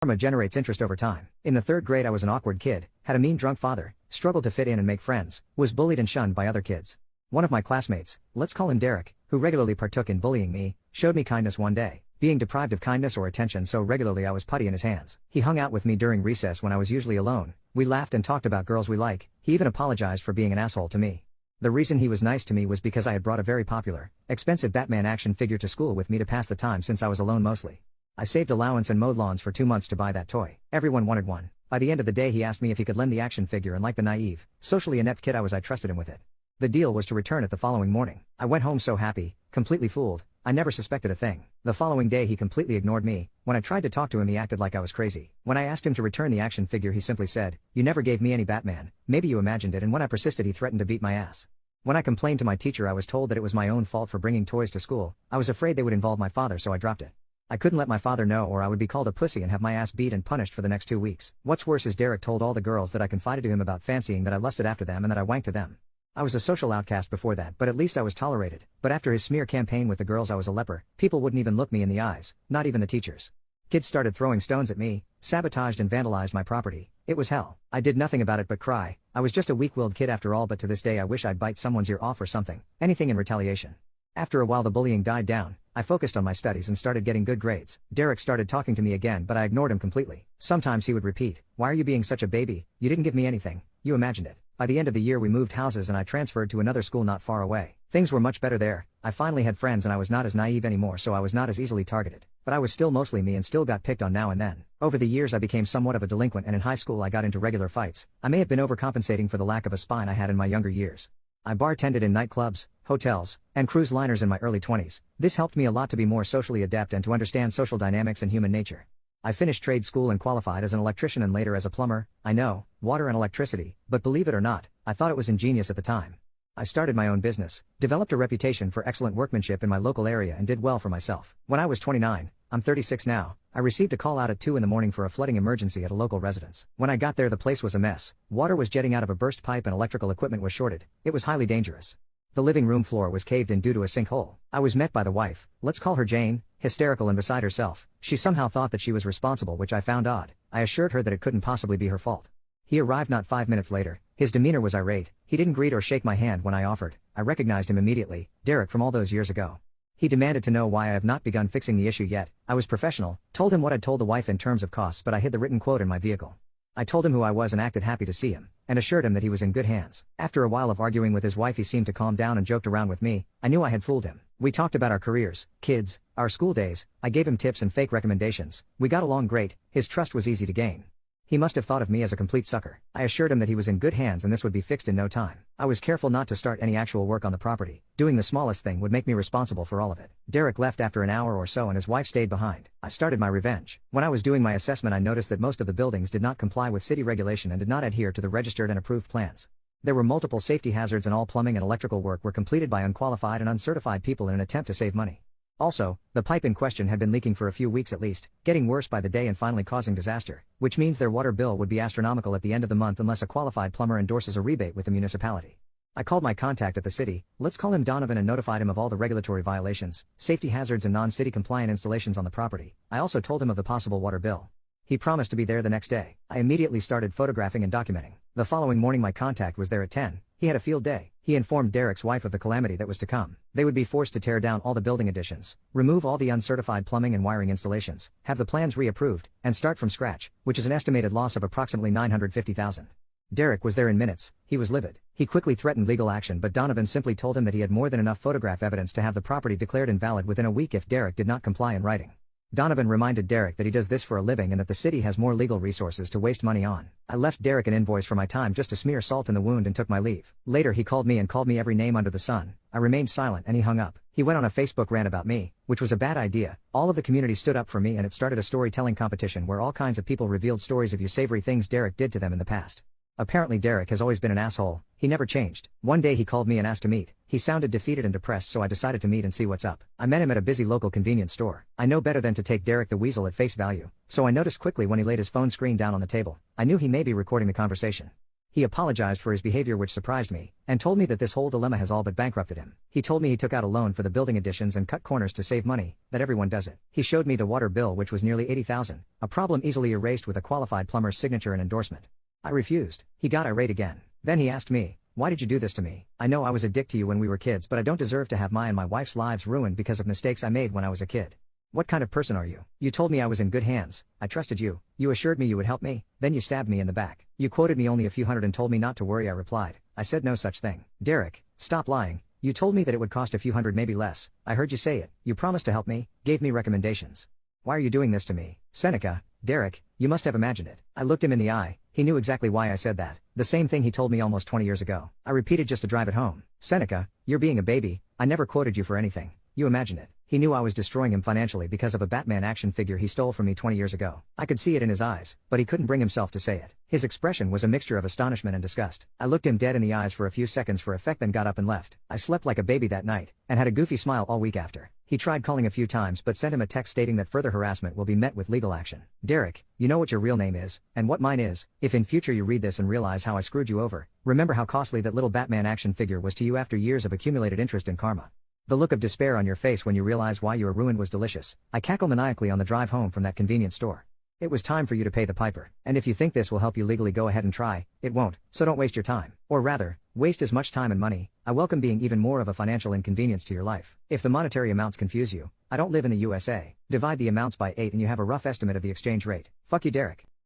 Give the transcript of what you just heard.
Karma generates interest over time. In the third grade I was an awkward kid, had a mean drunk father, struggled to fit in and make friends, was bullied and shunned by other kids. One of my classmates, let's call him Derek, who regularly partook in bullying me, showed me kindness one day, being deprived of kindness or attention so regularly I was putty in his hands. He hung out with me during recess when I was usually alone, we laughed and talked about girls we like, he even apologized for being an asshole to me. The reason he was nice to me was because I had brought a very popular, expensive Batman action figure to school with me to pass the time since I was alone mostly. I saved allowance and mowed lawns for 2 months to buy that toy. Everyone wanted one. By the end of the day he asked me if he could lend the action figure, and like the naive, socially inept kid I trusted him with it. The deal was to return it the following morning. I went home so happy, completely fooled, I never suspected a thing. The following day he completely ignored me. When I tried to talk to him he acted like I was crazy. When I asked him to return the action figure he simply said, "You never gave me any Batman, maybe you imagined it," and when I persisted he threatened to beat my ass. When I complained to my teacher I was told that it was my own fault for bringing toys to school. I was afraid they would involve my father so I dropped it. I couldn't let my father know or I would be called a pussy and have my ass beat and punished for the next 2 weeks. What's worse is Derek told all the girls that I confided to him about fancying that I lusted after them and that I wanked to them. I was a social outcast before that, but at least I was tolerated. But after his smear campaign with the girls I was a leper, people wouldn't even look me in the eyes, not even the teachers. Kids started throwing stones at me, sabotaged and vandalized my property. It was hell. I did nothing about it but cry. I was just a weak-willed kid after all, but to this day I wish I'd bite someone's ear off or something, anything in retaliation. After a while the bullying died down, I focused on my studies and started getting good grades. Derek started talking to me again but I ignored him completely. Sometimes he would repeat, "Why are you being such a baby? You didn't give me anything, you imagined it." By the end of the year we moved houses and I transferred to another school not far away. Things were much better there, I finally had friends and I was not as naive anymore so I was not as easily targeted. But I was still mostly me and still got picked on now and then. Over the years I became somewhat of a delinquent and in high school I got into regular fights. I may have been overcompensating for the lack of a spine I had in my younger years. I bartended in nightclubs, hotels, and cruise liners in my early 20s. This helped me a lot to be more socially adept and to understand social dynamics and human nature. I finished trade school and qualified as an electrician and later as a plumber. I know, water and electricity, but believe it or not, I thought it was ingenious at the time. I started my own business, developed a reputation for excellent workmanship in my local area and did well for myself. When I was 29, I'm 36 now, I received a call out at 2 in the morning for a flooding emergency at a local residence. When I got there the place was a mess, water was jetting out of a burst pipe and electrical equipment was shorted. It was highly dangerous. The living room floor was caved in due to a sinkhole. I was met by the wife, let's call her Jane, hysterical and beside herself. She somehow thought that she was responsible, which I found odd. I assured her that it couldn't possibly be her fault. He arrived not 5 minutes later. His demeanor was irate. He didn't greet or shake my hand when I offered. I recognized him immediately, Derek from all those years ago. He demanded to know why I have not begun fixing the issue yet. I was professional, told him what I'd told the wife in terms of costs, but I hid the written quote in my vehicle. I told him who I was and acted happy to see him, and assured him that he was in good hands. After a while of arguing with his wife he seemed to calm down and joked around with me. I knew I had fooled him. We talked about our careers, kids, our school days. I gave him tips and fake recommendations. We got along great. His trust was easy to gain. He must have thought of me as a complete sucker. I assured him that he was in good hands and this would be fixed in no time. I was careful not to start any actual work on the property. Doing the smallest thing would make me responsible for all of it. Derek left after an hour or so and his wife stayed behind. I started my revenge. When I was doing my assessment I noticed that most of the buildings did not comply with city regulation and did not adhere to the registered and approved plans. There were multiple safety hazards and all plumbing and electrical work were completed by unqualified and uncertified people in an attempt to save money. Also, the pipe in question had been leaking for a few weeks at least, getting worse by the day and finally causing disaster, which means their water bill would be astronomical at the end of the month unless a qualified plumber endorses a rebate with the municipality. I called my contact at the city, let's call him Donovan, and notified him of all the regulatory violations, safety hazards and non-city compliant installations on the property. I also told him of the possible water bill. He promised to be there the next day. I immediately started photographing and documenting. The following morning my contact was there at 10. He had a field day. He informed Derek's wife of the calamity that was to come. They would be forced to tear down all the building additions, remove all the uncertified plumbing and wiring installations, have the plans reapproved, and start from scratch, which is an estimated loss of approximately $950,000. Derek was there in minutes. He was livid. He quickly threatened legal action, but Donovan simply told him that he had more than enough photograph evidence to have the property declared invalid within a week if Derek did not comply in writing. Donovan reminded Derek that he does this for a living and that the city has more legal resources to waste money on. I left Derek an invoice for my time just to smear salt in the wound and took my leave. Later he called me and called me every name under the sun. I remained silent and he hung up. He went on a Facebook rant about me, which was a bad idea. All of the community stood up for me and it started a storytelling competition where all kinds of people revealed stories of unsavory things Derek did to them in the past. Apparently Derek has always been an asshole. He never changed. One day he called me and asked to meet. He sounded defeated and depressed, so I decided to meet and see what's up. I met him at a busy local convenience store. I know better than to take Derek the Weasel at face value, so I noticed quickly when he laid his phone screen down on the table. I knew he may be recording the conversation. He apologized for his behavior, which surprised me, and told me that this whole dilemma has all but bankrupted him. He told me he took out a loan for the building additions and cut corners to save money, that everyone does it. He showed me the water bill, which was nearly 80,000, a problem easily erased with a qualified plumber's signature and endorsement. I refused. He got irate again. Then he asked me, "Why did you do this to me? I know I was a dick to you when we were kids, but I don't deserve to have my and my wife's lives ruined because of mistakes I made when I was a kid. What kind of person are you? You told me I was in good hands, I trusted you, you assured me you would help me, then you stabbed me in the back. You quoted me only a few hundred and told me not to worry," I replied. "I said no such thing. Derek, stop lying. You told me that it would cost a few hundred, maybe less. I heard you say it. You promised to help me, gave me recommendations. Why are you doing this to me?" Seneca, Derek, you must have imagined it. I looked him in the eye. He knew exactly why I said that. The same thing he told me almost 20 years ago. I repeated just to drive it home. "Seneca, you're being a baby. I never quoted you for anything. You imagine it." He knew I was destroying him financially because of a Batman action figure he stole from me 20 years ago. I could see it in his eyes, but he couldn't bring himself to say it. His expression was a mixture of astonishment and disgust. I looked him dead in the eyes for a few seconds for effect, then got up and left. I slept like a baby that night, and had a goofy smile all week after. He tried calling a few times but sent him a text stating that further harassment will be met with legal action. Derek, you know what your real name is, and what mine is. If in future you read this and realize how I screwed you over, remember how costly that little Batman action figure was to you after years of accumulated interest in karma. The look of despair on your face when you realize why you were ruined was delicious. I cackled maniacally on the drive home from that convenience store. It was time for you to pay the piper. And if you think this will help you legally, go ahead and try. It won't, so don't waste your time. Or rather, waste as much time and money. I welcome being even more of a financial inconvenience to your life. If the monetary amounts confuse you, I don't live in the USA. Divide the amounts by 8 and you have a rough estimate of the exchange rate. Fuck you, Derek.